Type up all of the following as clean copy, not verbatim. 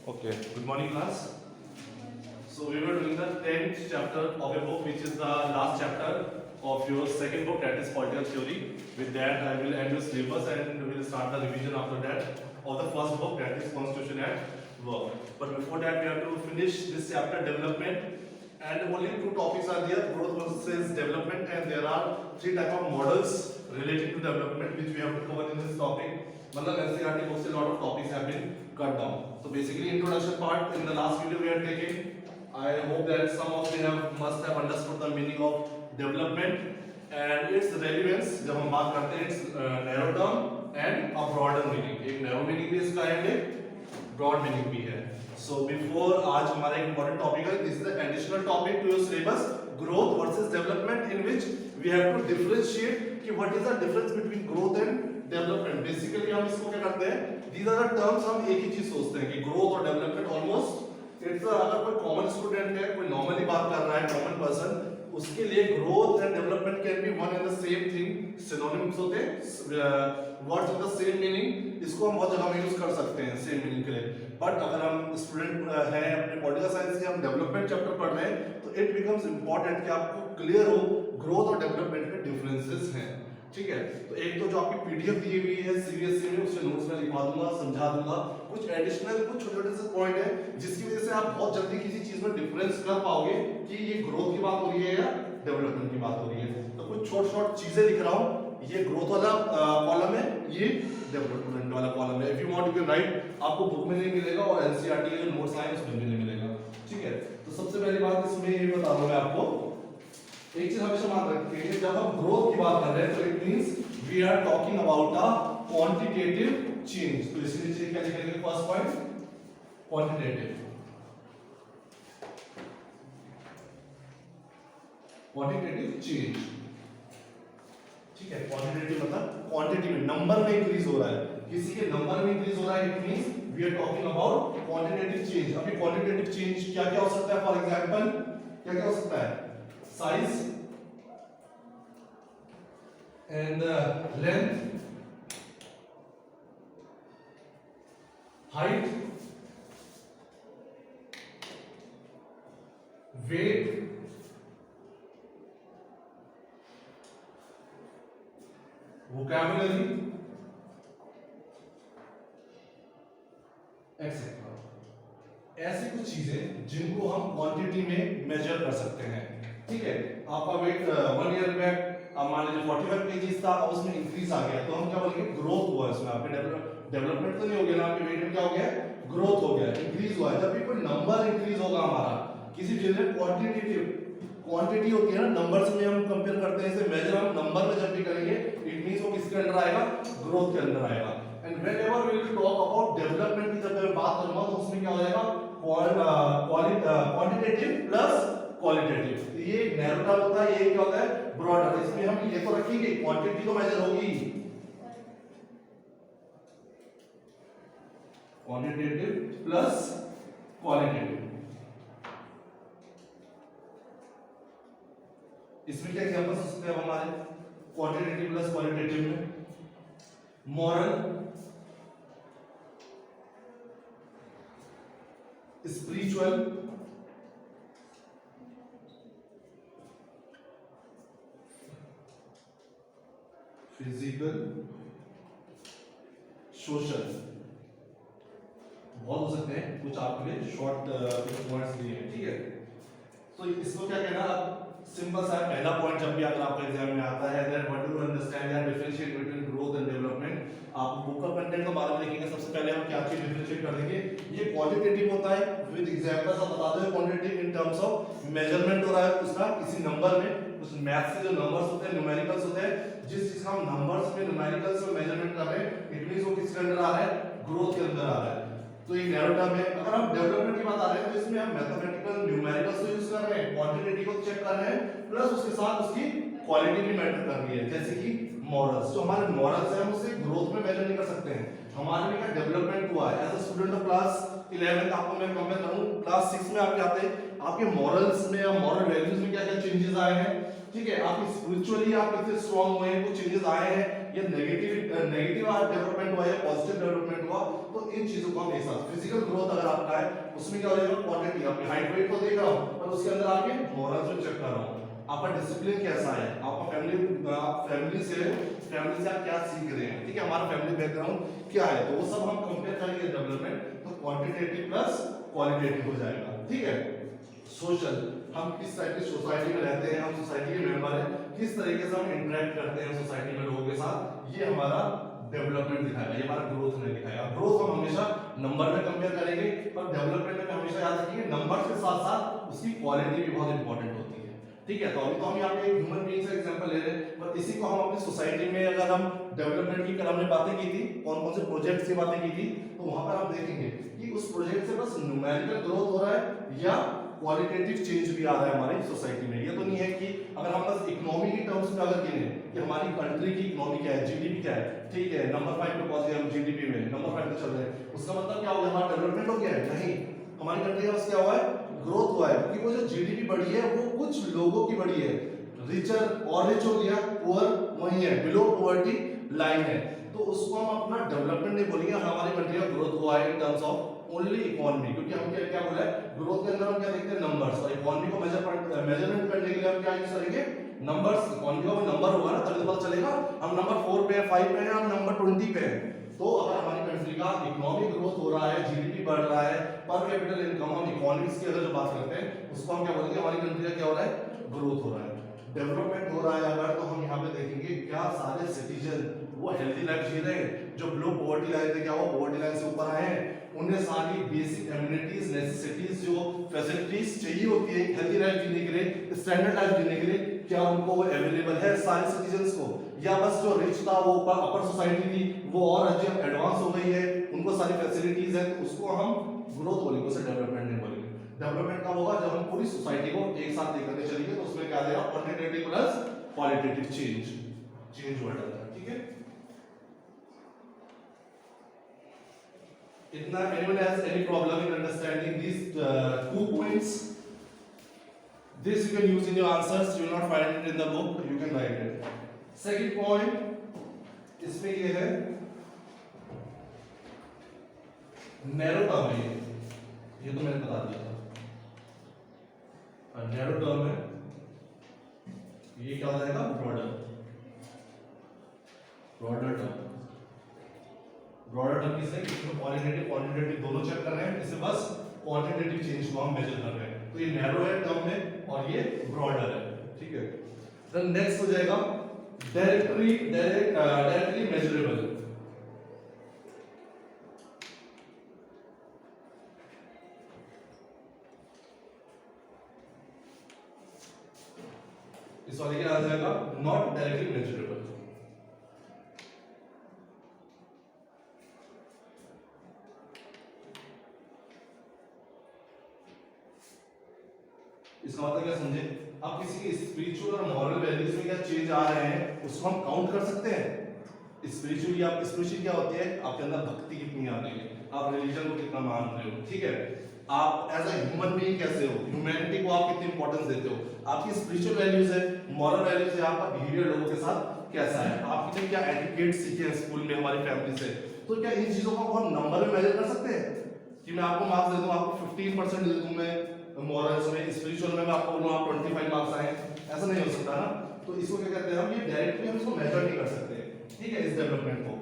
Okay, good morning class. So we were doing the 10th chapter of a book which is the last chapter of your second book, that is political theory. With that I will end your syllabus and we will start the revision after that of the first book, that is Constitution at Work. But before that we have to finish this chapter, development, and only two topics are there, growth versus development, and there are three type of models related to development which we have to cover in this topic. मतलब NCERT book से lot of topics have been cut down. So basically introduction part in the last video we had taken. I hope that some of you must have understood the meaning of development and its relevance. जब हम बात करते हैं its narrow term and a broader meaning. एक narrow meaning भी इसका है, एक broad meaning भी है. So before आज हमारा एक important topic है, this is the additional topic to your syllabus, growth versus development, in which we have to differentiate कि what is the difference between growth and development. Basically हम इसको क्या करते हैं, these are the terms, हम एक ही चीज सोचते हैं कि growth और development almost it's अगर कोई कॉमन स्टूडेंट है, कोई नॉर्मली बात कर रहा है, कॉमन पर्सन, उसके लिए growth and development can be one and the same thing, synonyms होते हैं, words of the same meaning. इसको हम बहुत जगह में यूज कर सकते हैं सेम मीनिंग के लिए. बट अगर हम स्टूडेंट हैं अपने पॉलिटिकल साइंस के, हम डेवलपमेंट चैप्टर पढ़ रहे हैं, तो इट बिकम्स इंपॉर्टेंट कि आपको क्लियर हो ग्रोथ और डेवलपमेंट के डिफरेंसेस हैं. ठीक है, तो एक तो जो आपकी पीडीएफ दी हुई है सीबीएसई में, उससे नोट्स में लिखवा दूंगा, समझा दूंगा. कुछ एडिशनल कुछ छोटे छोटे से पॉइंट है जिसकी वजह से आप बहुत जल्दी किसी चीज में डिफरेंस कर पाओगे कि ये ग्रोथ की बात हो रही है या डेवलपमेंट की बात हो रही है. तो कुछ छोट चीजें लिख रहा हूँ. ये ग्रोथ वाला कॉलम है, ये डेवलपमेंट वाला कॉलम है. If you want you can write, आपको बुक में नहीं मिलेगा और एनसीईआरटी के नोट्स आए उसमें भी नहीं मिलेगा. ठीक है, तो सबसे पहली बात इसमें ये बता दूं मैं आपको, एक चीज हमेशा मान रखिए, जब हम ग्रोथ की बात कर रहे हैं तो it means we are talking about a quantitative change. तो इसलिए क्या लिखेंगे, first point quantitative. Quantitative change. ठीक है, क्वांटिटेटिव मतलब क्वांटिटी में, नंबर में इंक्रीज हो रहा है, किसी के नंबर में इंक्रीज हो रहा है, it means we are talking about quantitative change. अभी क्वांटिटेटिव चेंज क्या क्या हो सकता है, फॉर एग्जांपल क्या क्या हो सकता है, size and length, height, weight, vocabulary, etc. ऐसी कुछ चीजें जिनको हम क्वांटिटी में मेजर कर सकते हैं. ठीक है, आपका वेट 1 ईयर बैक मान लीजिए 45 केजीज था, और उसमें इंक्रीज आ गया, तो हम क्या बोलेंगे, ग्रोथ हुआ. इसमें आपके डेवलपमेंट तो नहीं हो गया ना, आपके वेट में क्या हो गया, ग्रोथ हो गया, इंक्रीज हुआ है. जब भी कोई नंबर इंक्रीज होगा हमारा किसी चीज में, क्वांटिटी होती है ना, नंबर्स में हम कंपेयर करते हैं, इसे मेजर हम नंबर में जब भी करेंगे, इट मींस वो किसके अंदर आएगा, ग्रोथ के अंदर आएगा. And whenever we will talk about development की जब मैं बात करूंगा, तो उसमें क्या हो जाएगा, क्वांटिटेटिव प्लस क्वालिटेटिव. ये नैरो टर्म होता है, ये क्या होता है, ब्रॉड टर्म. इसमें हम ये तो रखेंगे, क्वांटिटी तो मेजर होगी, क्वांटिटेटिव प्लस क्वालिटेटिव. इसमें क्या एग्जांपल्स हो सकते हैं हमारे क्वांटिटेटिव प्लस क्वालिटेटिव में, मॉरल, स्पिरिचुअल, फिजिकल, सोशल. बहुत हो सकते हैं, कुछ आपके लिए शॉर्ट पॉइंट्स दिए हैं. ठीक है, तो इसको क्या कहना, सिंपल सा पहला पॉइंट जब भी अगर आपका एग्जाम में आता है, that what do you understand या differentiate between growth and development. आप बुक का कंटेंट तो बाद में लिखेंगे, सबसे पहले हम क्या चीज डिफरेंशिएट कर देंगे. ये क्वालिटेटिव होता है, विद एग्जांपल्स आप बता दो. Quantitative in terms of measurement हो रहा है उसका किसी नंबर में, उस मैथ से जो नंबर्स होते हैं, न्यूमेरिकल्स होते हैं, जिस चीज का हम नंबर्स में, न्यूमेरिकल्स में मेजरमेंट कर रहे हैं, इट मींस वो किसके अंदर आ रहा है, ग्रोथ के अंदर आ रहा है. तो ये नैरो टर्म है. अगर हम डेवलपमेंट की बात आ रहे हैं, तो इसमें हम मैथमेटिकल न्यूमेरिकल्स को यूज कर रहे हैं, क्वांटिटेटिव को चेक कर रहे हैं, प्लस उसके साथ उसकी क्वालिटी भी मैटर कर रही है. जैसे कि मॉरल्स, जो हमारे मॉरल्स हैं, हम उसे ग्रोथ में मेजर नहीं कर सकते हैं. हमारे में क्या डेवलपमेंट हुआ है. As a student of class 11 आपको मैं कंपेयर करूं, क्लास 6 में आपके आते हैं, आपके मॉरल्स में या मॉरल वैल्यूज में क्या क्या चेंजेस आए हैं. ठीक है, आप स्पिरिचुअली आप कितने स्ट्रांग हुए हैं, कुछ चेंजेस आए हैं, या नेगेटिव डेवलपमेंट हुआ या पॉजिटिव डेवलपमेंट हुआ, तो इन चीजों को हम एक साथ, फिजिकल ग्रोथ अगर आपका है उसमें क्या हो जाएगा, क्वांटिटी, आपकी हाइट वेट तो देख रहा हूं पर उसके अंदर आपके मोरल्स भी चेक कर रहा हूं, आपका डिसिप्लिन कैसा है, आपका फैमिली से आप क्या सीख रहे हैं, ठीक है, हमारा फैमिली बैकग्राउंड क्या है, तो वो सब हम कंपेयर करेंगे डेवलपमेंट, तो क्वांटिटेटिव प्लस क्वालिटेटिव हो जाएगा, ठीक है। सोशल, हम किस टाइप की सोसाइटी में रहते हैं, हम सोसाइटी के मेंबर हैं, किस तरीके से हम इंटरेक्ट करते हैं सोसाइटी में लोगों के साथ, ये हमारा डेवलपमेंट दिखाएगा, ये हमारा ग्रोथ नहीं दिखाएगा। ग्रोथ हम हमेशा नंबर में कंपेयर करेंगे, पर डेवलपमेंट में हमेशा याद रखिए नंबर के साथ साथ उसकी क्वालिटी भी बहुत इंपॉर्टेंट होती है, ठीक है। तो अभी तो हम यहाँ पे ह्यूमन बीइंग से एग्जांपल ले रहे हैं, पर इसी को हम अपनी सोसाइटी में अगर हम डेवलपमेंट की हमने बातें की थी, कौन कौन से प्रोजेक्ट की बातें की थी, तो वहां पर हम देखेंगे कि उस प्रोजेक्ट से बस न्यूमेरिकल ग्रोथ हो रहा है या क्वालिटेटिव चेंज भी आ रहा है हमारी सोसाइटी में। ये तो नहीं है कि अगर हम बस इकोनॉमी की टर्म्स में अगर गिने कि हमारी कंट्री की इकोनॉमी क्या है, जीडीपी क्या है, ठीक है, नंबर 5 पे पहुंच गए हम जीडीपी में, नंबर 5 पे चल रहे हैं, उसका मतलब क्या हो गया, हमारा डेवलपमेंट हो गया है? नहीं, हमारी कंट्री का बस क्या हुआ है, ग्रोथ हुआ है, क्योंकि वो जो जीडीपी बढ़ी है वो कुछ लोगों की बढ़ी है, रिचर और रिच हो गया, पुअर वही है, बिलो पॉवर्टी लाइन है, तो उसको हम अपना डेवलपमेंट नहीं बोलेंगे, हमारी कंट्री का ग्रोथ हुआ है in terms of only economy, क्योंकि हम क्या बोला है, ग्रोथ के अंदर हम क्या देखते हैं, नंबर्स, और इकोनॉमी को मेजरमेंट करने के लिए हम क्या यूज करेंगे, नंबर्स। इकोनॉमी का नंबर होगा ना तभी तो पता चलेगा हम नंबर 4 पे है, 5 पे है, हम नंबर 20 पे है। तो अगर हमारी कंट्री का इकोनॉमिक ग्रोथ हो रहा है, जीडीपी बढ़ रहा है, पर कैपिटल इनकम, हम इकोनॉमिक्स की अगर जो बात करते हैं उसको हम क्या बोलेंगे, हमारी कंट्री का क्या हो रहा है, ग्रोथ हो रहा है, डेवलपमेंट हो रहा है अगर, तो हम यहाँ पे देखेंगे क्या सारे सिटीजन वो हेल्दी लाइफ जी रहे हैं, जो बिलो पॉवर्टी लाइन थे क्या वो पॉवर्टी लाइन से ऊपर आए हैं, उन्हें सारी बेसिक एमिनिटीज, नेसेसिटीज, जो फैसिलिटीज चाहिए होती है हेल्दी लाइफ जीने के लिए, स्टैंडर्ड लाइफ जीने के लिए, क्या उनको वो अवेलेबल है सारे सिटीजन्स को, या बस जो रिच था वो अपर सोसाइटी थी वो और अच्छी एडवांस हो गई है, उनको सारी फैसिलिटीज है, तो उसको हम ग्रोथ बोलेंगे, उसे डेवलपमेंट नहीं बोलेंगे। डेवलपमेंट कब होगा, जब हम पूरी सोसाइटी को एक साथ लेकर के चलेंगे, तो उसमें क्या देगा, quantitative plus qualitative change word आता है, ठीक है। इतना anyone has any problem in understanding these 2 points? This you can use in your answers, you will not find it in the book, you can write it. Second point इसमें ये है narrow term है, ये तो मैंने बता दिया था, नैरो टर्म है, ये क्या हो जाएगा, ब्रॉडर टर्म। ब्रॉडर टर्म किससे, इसमें क्वालिटेटिव क्वांटिटेटिव दोनों चेक कर रहे हैं, इससे बस क्वांटिटेटिव चेंज को हम मेजर कर रहे हैं, तो ये नैरो है टर्म में और ये ब्रॉडर है, ठीक है। देन नेक्स्ट हो जाएगा डायरेक्टली मेजरेबल। इस वाले क्या आ जाएगा, नॉट डायरेक्टली मेजरेबल। इसका मतलब क्या समझे, आप किसी की स्पिरिचुअल और मॉरल वैल्यूज में क्या चेंज आ रहे हैं उसको हम काउंट कर सकते हैं। स्पिरिचुअली आप स्पिरिचुअल क्या होती है, आपके अंदर भक्ति कितनी आ रही है, आप रिलीजन को कितना मान रहे हो, ठीक है, आप एज अ ह्यूमन बीइंग कैसे हो, ह्यूमैनिटी को आप कितनी इंपॉर्टेंस देते हो, आपकी स्पिरिचुअल वैल्यूज है, मॉरल वैल्यूज है, आपका बिहेवियर लोगों के साथ कैसा है, आपने क्या एटिकेट सीखे हैं स्कूल में हमारी फैमिली से, तो क्या इन चीजों को हम नंबर में मेजर कर सकते हैं कि मैं आपको मार्क्स दे दूं, आपको 15% दे दूं मैं मॉरल्स में, स्पिरिचुअल में मैं आपको बोलूं आप 25 मार्क्स आए, ऐसा नहीं हो सकता ना। तो इसको क्या कहते हैं हम, ये डायरेक्टली हम इसको मेजर नहीं कर सकते, ठीक है, इस डेवलपमेंट को,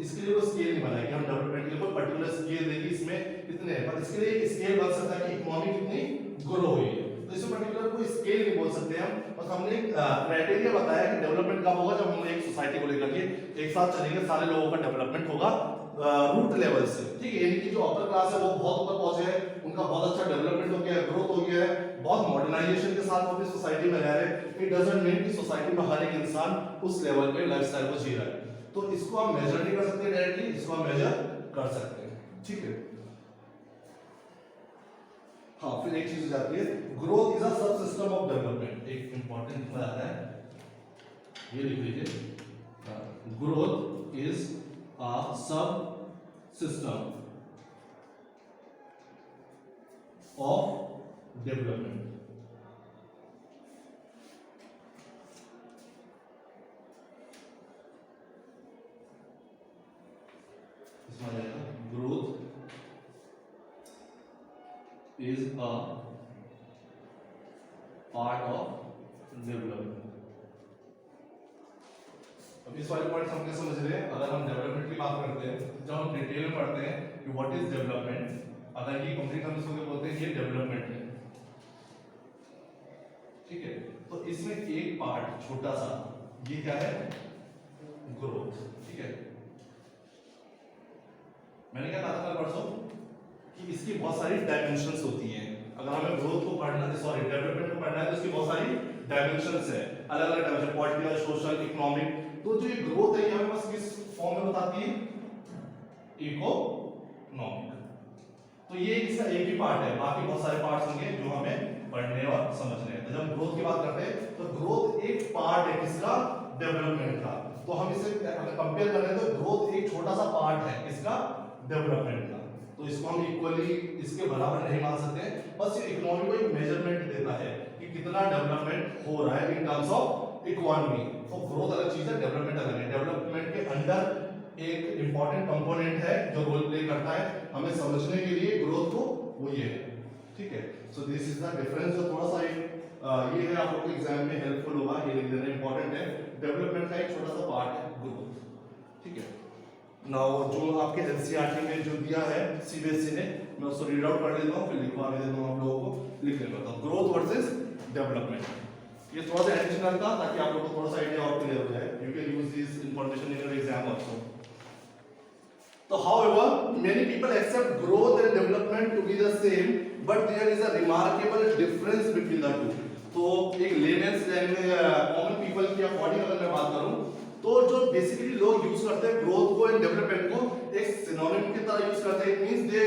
इसके लिए कोई स्केल नहीं बनाएंगे हम डेवलपमेंट के लिए, कोई पर्टिकुलर स्केल देगी इसमें कितने है, पर इसके लिए एक स्केल बन सकता है कि इकोनॉमी कितनी ग्रो हुई है, तो इसमें पर्टिकुलर कोई स्केल नहीं बोल सकते हम, बस हमने क्राइटेरिया बताया कि डेवलपमेंट कब होगा, जब हम एक सोसाइटी को लेकर के एक साथ चलेंगे, सारे लोगों का डेवलपमेंट होगा रूट लेवल से, ठीक है, यानी कि जो अपर क्लास है वो बहुत ऊपर पहुंचे हैं, उनका बहुत अच्छा डेवलपमेंट हो गया है, ग्रोथ हो गया है, बहुत मॉडर्नाइजेशन के साथ अपनी सोसाइटी में रह रहे हैं, इट डजंट मीन कि सोसाइटी में हर एक इंसान उस लेवल पे लाइफस्टाइल को जी रहा है, तो इसको हम मेजर नहीं कर सकते डायरेक्टली, इसको हम मेजर कर सकते हैं, ठीक है। हाँ, फिर एक चीज हो जाती है, ग्रोथ इज अ सब सिस्टम ऑफ डेवलपमेंट, एक इंपॉर्टेंट लिखा जाता है, ये लिख लीजिए, growth is a subsystem of development. इसमें आएगा is a part of development. अब इस वाले पॉइंट हम क्या समझ रहे हैं? अगर हम डेवलपमेंट की बात करते हैं, जब हम डिटेल में पढ़ते हैं कि व्हाट इज डेवलपमेंट, अगर ये कंप्लीट हम इसको क्या बोलते हैं, ये डेवलपमेंट है, ठीक है। तो इसमें एक पार्ट छोटा सा, ये क्या है? ग्रोथ, ठीक है। मैंने क्या कहा था कल परसों कि इसकी बहुत सारी डायमेंशंस होती हैं। अगर हमें ग्रोथ को पढ़ना है, सॉरी डेवलपमेंट को पढ़ना है, तो इसकी बहुत सारी डायमेंशंस है, अलग अलग डायमेंशन, पॉलिटिकल, सोशल, इकोनॉमिक। तो जो ये ग्रोथ है, ये हमें बस किस फॉर्म में बताती है? इकोनॉमिक। तो ये इसका एक ही पार्ट है, बाकी बहुत सारे पार्ट्स होंगे जो हमें पढ़ने और समझने हैं। तो जब ग्रोथ की बात करते हैं, तो ग्रोथ एक पार्ट है किसका? डेवलपमेंट का। तो हम इसे अगर कंपेयर कर रहे हैं, तो ग्रोथ एक छोटा सा पार्ट है किसका? डेवलपमेंट का। तो इसको हम इक्वली इसके बराबर नहीं मान सकते, बस ये इकोनॉमी को एक मेजरमेंट देता है कि कितना डेवलपमेंट हो रहा है इन टर्म्स ऑफ इकोनॉमी। तो ग्रोथ अलग चीज है, डेवलपमेंट अलग है। डेवलपमेंट के अंदर एक इंपॉर्टेंट कंपोनेंट है जो रोल प्ले करता है हमें समझने के लिए ग्रोथ को, वो ये है, ठीक है। So this is the difference. जो थोड़ा सा ये है, आप लोगों को एग्जाम में हेल्पफुल होगा, ये लिख देना इंपॉर्टेंट है। डेवलपमेंट का एक छोटा सा पार्ट है ग्रोथ, ठीक है। नाउ जो आपके एनसीईआरटी में जो दिया है सीबीएसई ने, मैं उसको रीड आउट कर लेता हूँ, फिर लिखवा भी देता हूँ आप लोगों को, लिख लेता हूँ। ग्रोथ वर्सेस डेवलपमेंट, ये थोड़ा सा एडिशनल था ताकि आप लोगों को थोड़ा सा आइडिया और क्लियर हो जाए। You can use this information in your exam also. तो however many people accept growth and development to be the same, but there is a remarkable difference between the two. तो एक लेमेन्स language, common people की according अगर मैं बात करूं, तो जो बेसिकली लोग यूज करते हैं ग्रोथ को एंड डेवलपमेंट को एक सिनोनिम की तरह यूज करते हैं। It means they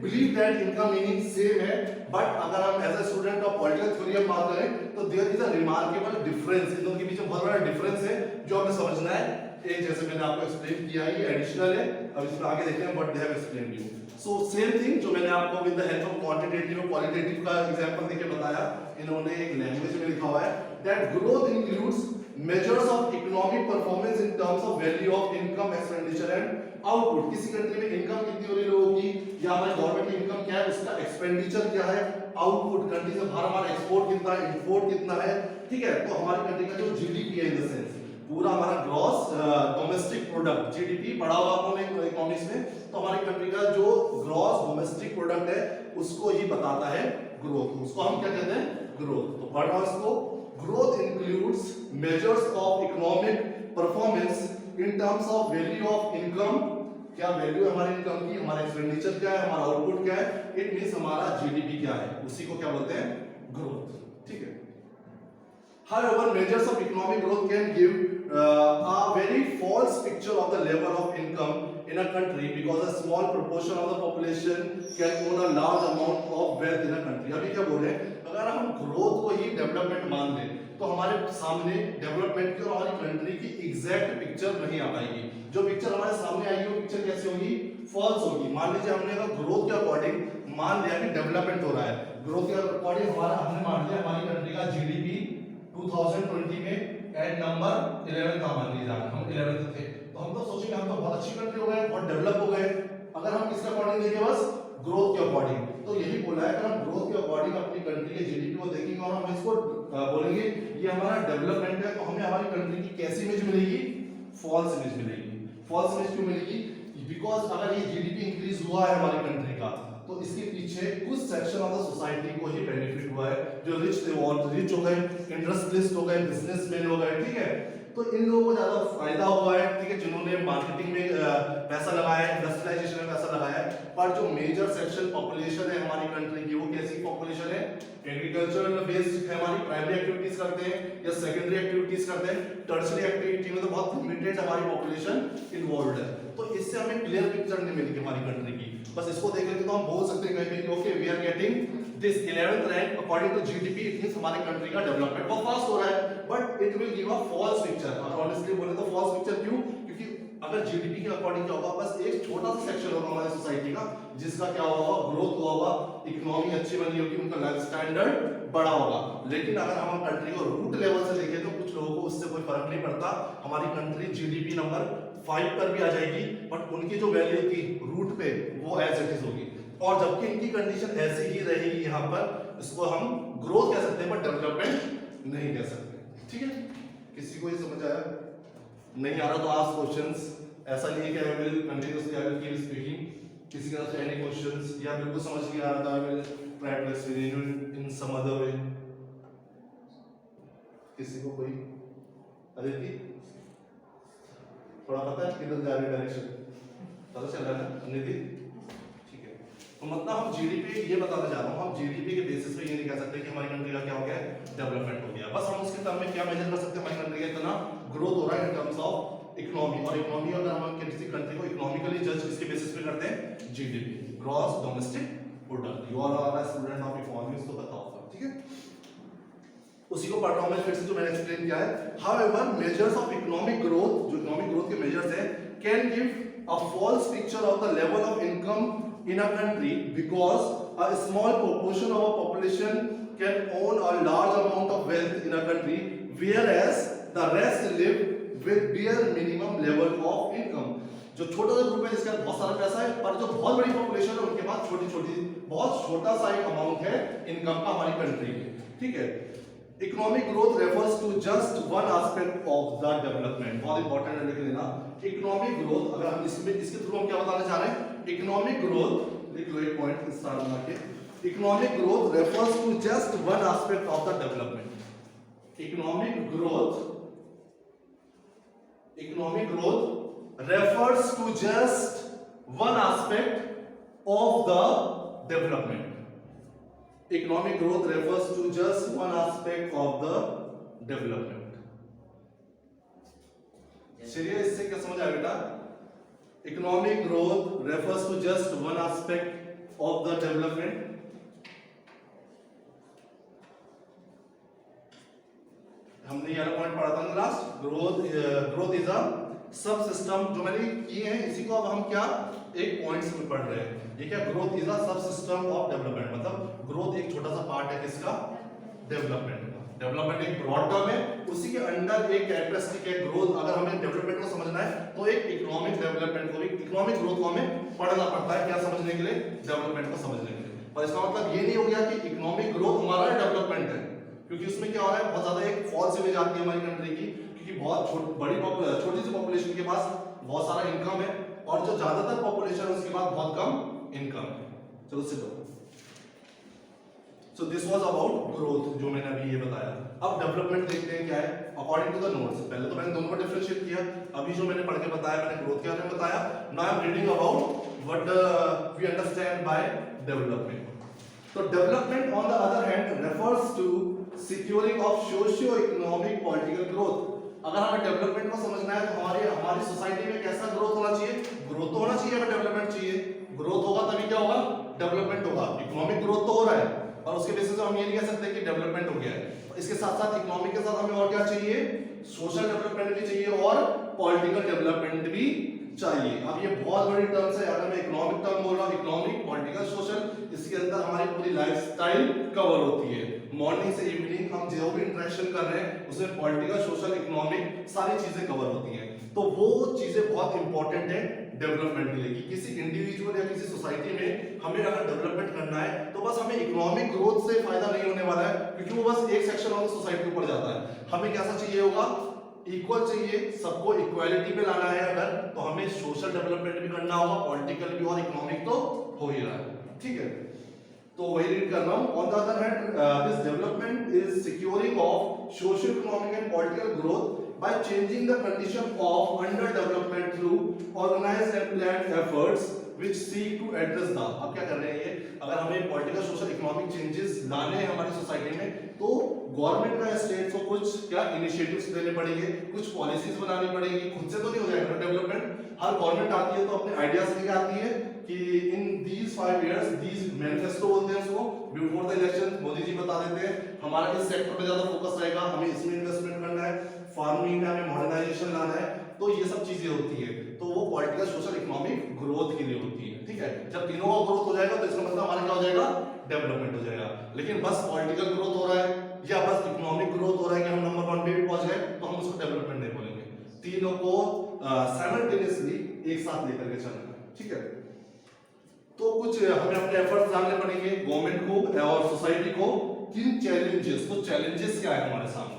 believe that इनका मीनिंग सेम है, बट अगर हम as a student of political theory हम बात करें, तो there is a remarkable difference. इन दोनों के बीच में बहुत बड़ा डिफरेंस है जो हमें समझना है। एक जैसे मैंने आपको एक्सप्लेन किया, ये एडिशनल है, अब इसमें आगे देखते हैं what they have explained you. So same thing जो मैंने आपको with the help of quantitative और क्वालिटेटिव का एग्जांपल देके बताया, इन्होंने एक लैंग्वेज में लिखा हुआ है that growth includes measures of economic performance in terms of value of income, expenditure and output. किसी कंट्री में इनकम कितनी हो रही है लोगों की, या हमारी गवर्नमेंट की इनकम क्या है, उसका एक्सपेंडिचर क्या है, आउटपुट कंट्री से बाहर हमारा एक्सपोर्ट कितना है, इंपोर्ट कितना है, ठीक है। तो हमारी कंट्री का जो जीडीपी है, इन द सेंस पूरा हमारा ग्रॉस डोमेस्टिक प्रोडक्ट, जीडीपी पढ़ा होगा आपने इकोनॉमिक्स में, तो हमारी कंट्री का जो ग्रॉस डोमेस्टिक प्रोडक्ट है उसको ही बताता है ग्रोथ। उसको हम क्या कहते हैं? ग्रोथ। तो पढ़ रहा हूं इसको। Growth includes measures of economic performance in terms of value of income, क्या वैल्यू है हमारी इनकम की, हमारा एक्सपेंडिचर क्या है, हमारा आउटपुट क्या है, इट मींस हमारा जीडीपी क्या है, उसी को क्या बोलते हैं? ग्रोथ, ठीक है। However, measures of economic growth can give a very false picture of the level of income in a country because a small proportion of the population can own a large amount of wealth in a country. अभी क्या बोल रहे हैं? अगर हम growth को ही development मान लें, तो हमारे सामने डेवलपमेंट की और हमारी कंट्री की एग्जैक्ट पिक्चर नहीं आ पाएगी। जो पिक्चर हमारे सामने आएगी वो पिक्चर कैसी होगी? फॉल्स होगी। मान लीजिए हमने अगर ग्रोथ के अकॉर्डिंग मान लिया कि डेवलपमेंट हो रहा है, ग्रोथ के अकॉर्डिंग हमने मान लिया हमारी कंट्री का जीडीपी 2020 में एट नंबर 11 का मान लीजिए, हम 11th थे, तो हम तो सोचेंगे हम तो बहुत अच्छी कंट्री हो गए, बहुत डेवलप हो गए। अगर हम किसके अकॉर्डिंग देखें? बस ग्रोथ के अकॉर्डिंग। तो यही बोला है कि हम ग्रोथ के अकॉर्डिंग अपनी कंट्री के जीडीपी को देखेंगे और हम इसको बोलेंगे ये हमारा डेवलपमेंट है, तो हमें हमारी कंट्री की कैसी इमेज मिलेगी? फॉल्स इमेज मिलेगी। फॉल्स इमेज क्यों मिलेगी? बिकॉज अगर ये जीडीपी इंक्रीज हुआ है हमारी कंट्री का, तो इसके पीछे कुछ सेक्शन ऑफ द सोसाइटी को ही बेनिफिट हुआ है। जो रिच थे वो रिच हो गए, इंडस्ट्रियलिस्ट हो गए, बिजनेसमैन हो गए, ठीक है। तो इन लोगों को ज्यादा फायदा हुआ है, ठीक है, जिन्होंने मार्केटिंग में पैसा लगाया है, इंडस्ट्रियलाइजेशन में पैसा लगाया है। पर जो मेजर सेक्शन पॉपुलेशन है हमारी कंट्री की, वो कैसी पॉपुलेशन है? एग्रीकल्चरल बेस्ड है, हमारी प्राइमरी एक्टिविटीज करते हैं या सेकेंडरी एक्टिविटीज करते हैं, टर्शियरी एक्टिविटी में तो बहुत लिमिटेड हमारी पॉपुलेशन इन्वॉल्वड है। तो इससे हमें क्लियर पिक्चर नहीं मिलेगी हमारी कंट्री की। बस इसको देख लेके तो हम बोल सकते हैं कहीं पे okay we are getting this 11th rank according to GDP, it means हमारी कंट्री का डेवलपमेंट बहुत फास्ट हो रहा है, but it will give a false picture. और ऑनेस्टली बोले तो फॉल्स पिक्चर क्यों? क्योंकि अगर जीडीपी के अकॉर्डिंग क्या होगा, बस एक छोटा सा सेक्शन होगा हमारी सोसाइटी का जिसका क्या होगा? ग्रोथ हुआ होगा, इकोनॉमी अच्छी बनी होगी, उनका लाइफ स्टैंडर्ड बड़ा होगा। लेकिन अगर हम कंट्री को रूट लेवल से देखें तो कुछ लोगों को उससे कोई फर्क नहीं पड़ता। हमारी कंट्री जीडीपी नंबर 5 पर भी आ जाएगी, बट उनकी जो वैल्यू थी रूट पे वो एज इट इज होगी। और जबकि इनकी कंडीशन ऐसी ही रहेगी यहाँ पर, इसको हम ग्रोथ कह सकते हैं पर डेवलपमेंट नहीं कह सकते। ठीक है, किसी को ये समझ आया? नहीं आ रहा तो आस्क क्वेश्चंस। ऐसा नहीं है कि I will continuously I will keep speaking. किसी का एनी क्वेश्चंस या बिल्कुल समझ नहीं आ रहा था, I will try to explain in some other way. किसी को कोई अदिति थोड़ा पता है किधर जा रही डायरेक्शन? पता चल रहा है निधि? ठीक है, तो मतलब हम जीडीपी ये बताना चाह रहा हूँ, हम जीडीपी के बेसिस पे ये नहीं कह सकते कि हमारी कंट्री का क्या हो गया डेवलपमेंट हो गया। बस हम उसके टर्म में क्या मेजर कर सकते हैं, हमारी कंट्री का इतना ग्रोथ हो रहा है इन टर्म्स ऑफ इकोनॉमी। और इकोनॉमी अगर हम किसी कंट्री को इकोनॉमिकली जज किसके बेसिस पे करते हैं? GDP, gross domestic product. You all are student of economics तो पता होगा। ठीक है, उसी को पढ़ रहा हूं मैं फिर से, जो मैंने एक्सप्लेन किया है। However measures of economic growth, जो इकोनॉमिक ग्रोथ के मेजर्स हैं, can give a false picture of the level of income in a country because a small proportion of a population can own a large amount of wealth in a country whereas the rest live with bare minimum level of income. जो छोटा सा group है जिसके पास बहुत सारा पैसा है, पर जो बहुत बड़ी पॉपुलेशन है उनके पास छोटी छोटी बहुत छोटा सा एक अमाउंट है इनकम का हमारी कंट्री में। ठीक है, economic growth refers to just one aspect of the development. बहुत इंपॉर्टेंट है लिख लेना, इकोनॉमिक ग्रोथ। अगर हम इसमें इसके थ्रू हम क्या बताना चाह रहे हैं, इकोनॉमिक ग्रोथ लिख लो, एक पॉइंट स्टार्ट बना के, economic growth refers to just one aspect of the development. Economic growth refers to just one aspect of the development. Economic growth refers to just one aspect of the development. चलिए इससे क्या समझ आया बेटा? Economic growth refers to just one aspect of the development. हमने ये वाला point पढ़ा था ना लास्ट, ग्रोथ इज अ सब सिस्टम। जो मैंने किए हैं इसी को अब हम क्या एक पॉइंट्स में पढ़ रहे हैं। ये क्या, ग्रोथ इज अ सब सिस्टम ऑफ डेवलपमेंट। मतलब ग्रोथ एक छोटा सा पार्ट है किसका, डेवलपमेंट का। डेवलपमेंट एक ब्रॉड टर्म है, उसी के अंडर एक कैरेक्टरिस्टिक है ग्रोथ। अगर हमें डेवलपमेंट को समझना है तो एक इकोनॉमिक डेवलपमेंट को भी, इकोनॉमिक ग्रोथ को हमें पढ़ना पड़ता है। क्या समझने के लिए? डेवलपमेंट को समझने के लिए। और इसका मतलब ये नहीं हो गया कि इकोनॉमिक ग्रोथ हमारा डेवलपमेंट है, क्योंकि उसमें क्या हो रहा है, बहुत ज्यादा एक फॉल्स इमेज आती है हमारी कंट्री की, क्योंकि बहुत छोटी सी पॉपुलेशन के पास बहुत सारा इनकम है और जो ज्यादातर पॉपुलेशन है उसके पास बहुत कम इनकम है। चलो सिद्धो, so this was about growth, जो मैंने अभी ये बताया। अब डेवलपमेंट देखते हैं क्या है अकॉर्डिंग टू द नोट्स। पहले तो मैंने दोनों को डिफरेंशिएट किया, अभी जो मैंने पढ़ के बताया मैंने ग्रोथ के बारे में बताया। Now I am reading about what we understand by development. तो development on the other hand refers to securing of socio economic political growth. अगर हमें डेवलपमेंट को समझना है तो हमारी सोसाइटी में कैसा ग्रोथ होना चाहिए? ग्रोथ तो होना चाहिए, हमें डेवलपमेंट चाहिए। ग्रोथ होगा तभी क्या होगा, डेवलपमेंट होगा। इकोनॉमिक ग्रोथ तो हो रहा है और उसके बेसिस पे हम ये नहीं कह सकते कि डेवलपमेंट हो गया है। इसके साथ साथ इकोनॉमिक के साथ हमें और क्या चाहिए, सोशल डेवलपमेंट भी चाहिए और पॉलिटिकल डेवलपमेंट भी चाहिए। अब ये बहुत बड़ी टर्म्स है, अगर मैं इकोनॉमिक टर्म बोल रहा हूँ, इकोनॉमिक, पॉलिटिकल, सोशल, इसके अंदर हमारी पूरी लाइफस्टाइल कवर होती है। मॉर्निंग से इवनिंग हम जो भी इंटरेक्शन कर रहे हैं उसमें पॉलिटिकल, सोशल, इकोनॉमिक सारी चीजें कवर होती हैं। तो वो चीजें बहुत इंपॉर्टेंट है डेवलपमेंट के लिए कि किसी इंडिविजुअल या किसी सोसाइटी में हमें अगर डेवलपमेंट करना है तो बस हमें इकोनॉमिक ग्रोथ से फायदा नहीं होने वाला है, क्योंकि वो बस एक सेक्शन ऑफ सोसाइटी के ऊपर जाता है। हमें कैसा चाहिए होगा, इक्वल चाहिए, सबको इक्वालिटी पे लाना है अगर, तो हमें सोशल डेवलपमेंट भी करना होगा, पॉलिटिकल भी, और इकोनॉमिक तो हो ही रहा है। ठीक है, तो वही रीड कर रहा हूं। On the other hand this development is securing of social economic and political growth by changing the condition of underdevelopment through organized and planned efforts which seek to address the। अब क्या कर रहे हैं ये, अगर हमें पॉलिटिकल, सोशल, इकोनॉमिक चेंजेस लाने हैं हमारी सोसाइटी में तो गवर्नमेंट का, स्टेट को कुछ क्या इनिशिएटिव्स लेने पड़ेंगे, कुछ पॉलिसीज बनानी पड़ेगी। खुद से तो नहीं हो जाएगा डेवलपमेंट। हर गवर्नमेंट आती है तो अपने आइडियाज लेके आती है कि in these 5 years these manifesto बोलते हैं उसको, before the election Modi ji बता देते हैं हमारा इस सेक्टर पे ज्यादा फोकस रहेगा, हमें इसमें इन्वेस्टमेंट करना है, फार्मिंग में हमें मॉडर्नाइजेशन लाना है। तो ये सब चीजें होती है, तो वो पॉलिटिकल, सोशल, इकोनॉमिक ग्रोथ के लिए होती है। ठीक है, जब तीनों का ग्रोथ हो जाएगा तो इसका मतलब हमारा क्या हो जाएगा, डेवलपमेंट हो जाएगा। लेकिन बस पॉलिटिकल ग्रोथ हो रहा है या बस इकोनॉमिक ग्रोथ हो रहा है कि हम नंबर 1 पे भी पहुंच गए तो हम उसको डेवलपमेंट नहीं बोलेंगे। तीनों को साइमल्टेनियसली एक साथ लेकर के चलना है। ठीक है, तो कुछ हमें अपने एफर्ट्स डालने पड़ेंगे गवर्नमेंट को और सोसाइटी को। किन चैलेंजेस, तो चैलेंजेस क्या है हमारे सामने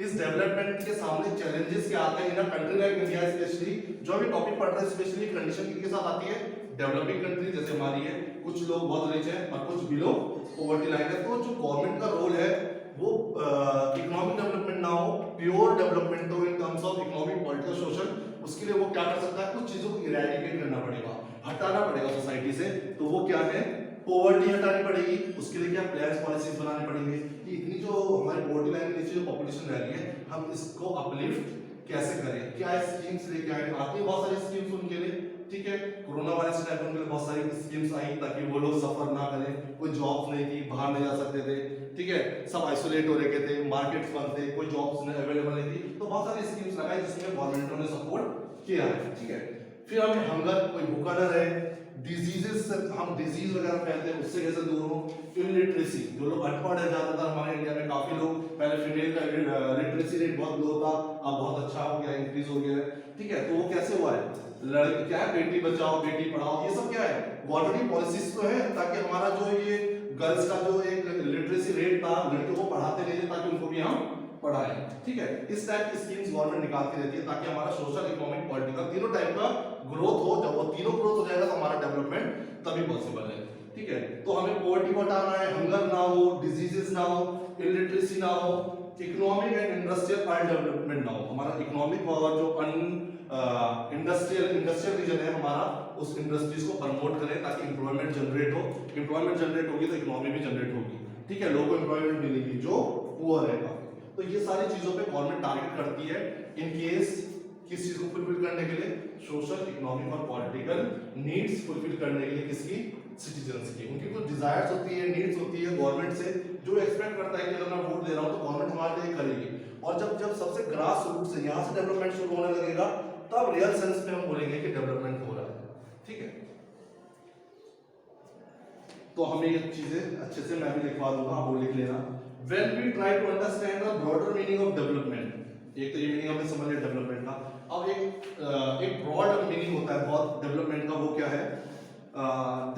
इस डेवलपमेंट के सामने, चैलेंजेस क्या आते हैं in a country like India specially, जो अभी टॉपिक पढ़ रहे हैं स्पेशली कंडीशन किसके साथ आती है, डेवलपिंग कंट्री जैसे हमारी है, कुछ लोग बहुत रिच हैं और कुछ बिलो पॉवर्टी लाइन है। तो जो गवर्नमेंट का रोल है वो इकोनॉमिक डेवलपमेंट ना हो, प्योर डेवलपमेंट हो in terms of economic, political, social, उसके लिए वो क्या कर सकता है, कुछ चीजों को इरेडिकेट करना पड़ेगा, हटाना पड़ेगा सोसाइटी से। तो वो क्या है, पॉवर्टी हटानी पड़ेगी, उसके लिए क्या प्लान्स पॉलिसीज बनाने पड़ेंगे कि इतनी जो हमारी पॉवर्टी लाइन के नीचे जो पॉपुलेशन रह रही है हम इसको अपलिफ्ट कैसे करें, क्या स्कीम्स लेके आए, आती है बहुत सारी स्कीम्स उनके लिए, ठीक है। कोरोना वायरस टाइम उनके लिए बहुत सारी स्कीम्स आई ताकि वो लोग सफर ना करें, कोई जॉब्स नहीं थी, बाहर नहीं जा सकते थे, ठीक है, सब आइसोलेट हो रखे थे, मार्केट्स बंद थे, कोई जॉब्स अवेलेबल नहीं थी, तो बहुत सारी स्कीम्स लगाई जिसमें गवर्नमेंटों ने सपोर्ट किया है, ठीक है। फिर हमें हंगर, कोई भूखा न रहे, डिजीजेस से हम डिजीज वगैरह फैलते हैं उससे कैसे दूर हो, इलिटरेसी, जो लोग अनपढ़ है ज्यादातर हमारे इंडिया में काफी लोग, पहले फीमेल का लिटरेसी रेट बहुत लो था, अब बहुत अच्छा हो गया, इंक्रीज हो गया है, ठीक है। तो वो कैसे हुआ है, लड़की क्या है, बेटी बचाओ बेटी पढ़ाओ, ये सब क्या है गवर्नमेंट पॉलिसीज तो है ताकि हमारा जो ये गर्ल्स का जो एक लिटरेसी रेट था, लड़कियों को पढ़ाते नहीं थे ताकि उनको भी हम पढ़ाएं, ठीक है। इस टाइप की स्कीम्स गवर्नमेंट निकालती रहती है ताकि हमारा सोशल, इकोनॉमिक, पॉलिटिकल तीनों टाइप का ग्रोथ हो। जब वो तीनों ग्रोथ हो जाएगा तो हमारा डेवलपमेंट तभी पॉसिबल है, ठीक है। तो हमें पॉवर्टी को हटाना है, हंगर ना हो, डिजीजेस ना हो, इलिटरेसी ना हो, इकोनॉमिक एंड इंडस्ट्रियल अनडेवलपमेंट ना हो, हमारा इकोनॉमिक और जो इंडस्ट्रियल रीजन है हमारा, उस इंडस्ट्रीज को प्रमोट करें ताकि एम्प्लॉयमेंट जनरेट हो, एम्प्लॉयमेंट जनरेट होगी तो इकोनॉमी भी जनरेट होगी, ठीक है, लोगों को एम्प्लॉयमेंट मिलेगी जो पुअर है। तो ये सारी चीजों पे गवर्नमेंट टारगेट करती है इन केस किस चीज को फुलफिल करने के लिए, सोशल, इकोनॉमिक और पॉलिटिकल नीड्स फुलफिल करने के लिए किसकी, सिटीजन्स की। उनकी कुछ डिजायर्स होती है, नीड्स होती है गवर्नमेंट से, जो एक्सपेक्ट करता है कि अगर मैं वोट दे रहा हूं तो गवर्नमेंट हमारे लिए करेगी। और जब सबसे ग्रास रूट से यहां से डेवलपमेंट शुरू होने लगेगा तब रियल सेंस में हम बोलेंगे कि डेवलपमेंट हो रहा है, ठीक है। तो हमें ये चीजें अच्छे से मैं भी लिखवा दूंगा, आप वो लिख लेना। When we try to understand the broader meaning of development, एक तो ये मीनिंग हमने समझ लिया डेवलपमेंट का। अब एक ब्रॉड मीनिंग होता है बहुत डेवलपमेंट का, वो क्या है,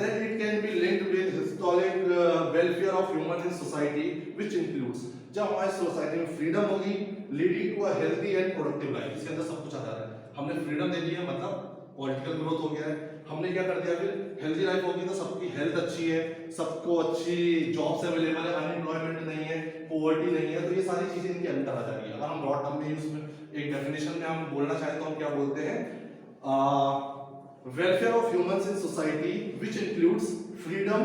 then it can be linked with historic welfare of human in society which includes, जब हमारी सोसाइटी में फ्रीडम होगी leading to a healthy and productive life, इसके अंदर सब कुछ आ जाता है। हमने फ्रीडम दे दी है मतलब पॉलिटिकल ग्रोथ हो गया है, हमने क्या कर दिया, फिर हेल्दी लाइफ होगी तो सबकी हेल्थ अच्छी है, सबको अच्छी जॉब्स अवेलेबल है, अनएम्प्लॉयमेंट नहीं है, पॉवर्टी नहीं है, तो ये सारी चीजें इनके अंदर आ जाती है। अगर हम ब्रॉड टर्म में उसमें एक डेफिनेशन में हम बोलना चाहें तो हम क्या बोलते हैं, welfare of humans in society which includes freedom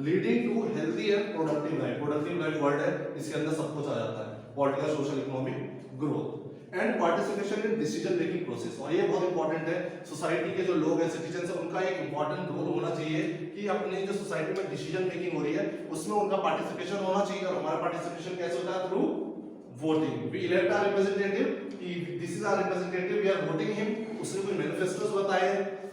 leading to healthy and productive life. Productive life word है, इसके अंदर सब कुछ आ जाता है, political, social, economic growth and participation in decision making process. और ये बहुत इंपॉर्टेंट है, सोसाइटी के जो लोग हैं, सिटीजन है, उनका एक इंपॉर्टेंट रोल होना चाहिए कि अपने जो सोसाइटी में डिसीजन मेकिंग हो रही है उसमें उनका पार्टिसिपेशन होना चाहिए। और हमारा पार्टिसिपेशन कैसे होता है, through voting. We elect our representative, this is our representative, we are voting him, उसने कोई मैनिफेस्टोस बताए,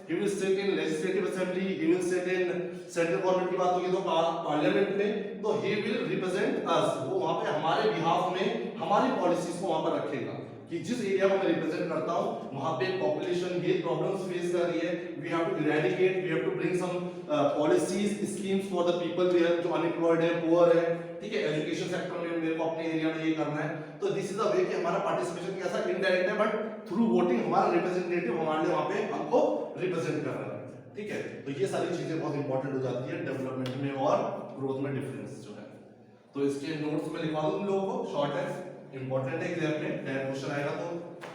he will sit in legislative assembly, he will sit in central government की बात होगी तो पार्लियामेंट में, तो he will represent us, वो वहां पे हमारे बिहाफ में हमारी पॉलिसीज को वहां पर रखेगा कि जिस एरिया को मैं रिप्रेजेंट करता हूं वहां पे पॉपुलेशन ये प्रॉब्लम्स फेस कर रही है, we have to eradicate, we have to bring some policies, schemes for the people there जो अनएम्प्लॉयड है, पुअर है, ठीक है। एजुकेशन सेक्टर में मेरे को अपने एरिया में ये करना है, तो दिस इज द वे कि हमारा पार्टिसिपेशन कैसा इनडायरेक्ट है, बट थ्रू वोटिंग हमारा रिप्रेजेंटेटिव हमारे लिए वहां पे हमको रिप्रेजेंट कर रहा है, ठीक है। तो ये सारी चीजें बहुत इंपॉर्टेंट हो जाती है डेवलपमेंट में और ग्रोथ में डिफरेंस जो है। तो इसके नोट्स में लिखवा दूं तुम लोगों को, शॉर्ट है, इंपॉर्टेंट है, एग्जाम में 10 क्वेश्चन आएगा, तो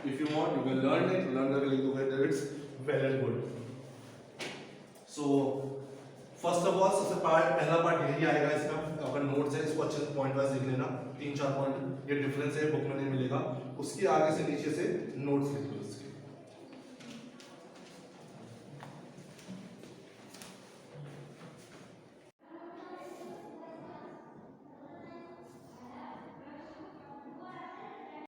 if you want you can learn it, learn करके लिख दोगे that it's well and good. So first of all सबसे पहला पार्ट यही आएगा इसका, अगर नोट्स है इसको अच्छे से पॉइंट वाइज लिख लेना, 3-4 पॉइंट, ये डिफरेंस है बुक में नहीं मिलेगा, उसके आगे से नीचे से नोट्स लिख लो।